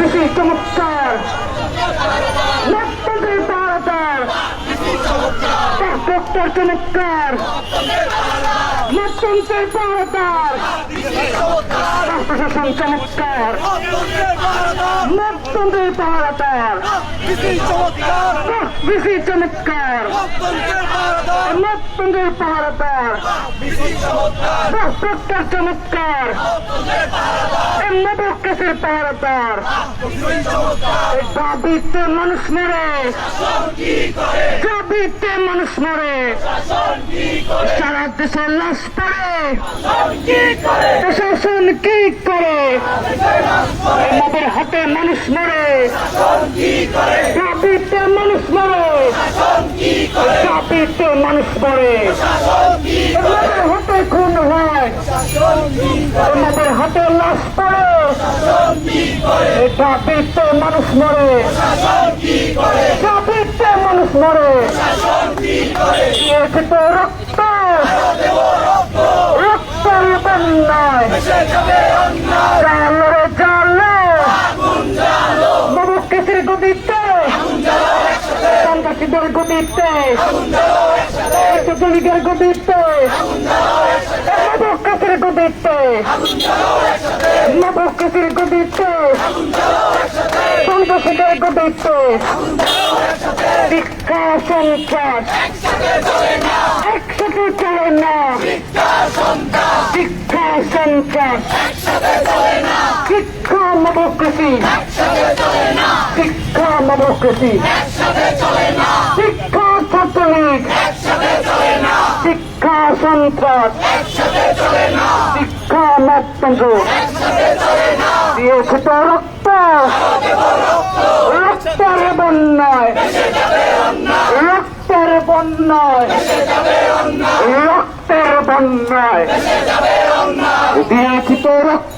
বেশি চমৎকার লোকতন্ত্রের পাহারাদার ডক্টর চমৎকার লোকতন্ত্রের পাহারাদার প্রশাসন চমৎকার লোকতন্ত্রের পাহারাদার বেশি চমৎকার লোকতন্ত্রের পাহারাদার ডক্টর চমৎকার কেসের পাহারাদার দাবিতে মানুষ মরে দাবিতে মানুষ মরে সারা দেশের লাশ পড়ে প্রশাসন কি করে আমাদের হাতে মানুষ মরে দাবিতে মানুষ মরে দাবিতে মানুষ মরে আমাদের হাতে খুন হয় আমাদের হাতে লাশ পড়ে দাবিতে মানুষ মরে দাবিতে মানুষ মরে দিয়েছে তো রক্ত রক্তের বন্যায় জালে জালে বাবু কেসের গদিতে সন্ত্রাসীদের গদিতে লীগের গদিতে বাবু কেসের গদিতে বাবু কেসের গদিতে সন্ত্রাসীদের গদিতে শিক্ষা সন্ত্রাস একসাথে চলে না শিক্ষা সন্ত্রাস শিক্ষা ডেমোক্রেসি শিক্ষা ডেমোক্রেসি শিক্ষা ছাত্রলীগ শিক্ষা সন্ত্রাস শিক্ষা লোকতন্ত্র দিয়েছে তো রক্ত রক্তের বন্যায় রক্তের বন্যায় রক্তের বন্যায় দিয়েছি তো রক্ত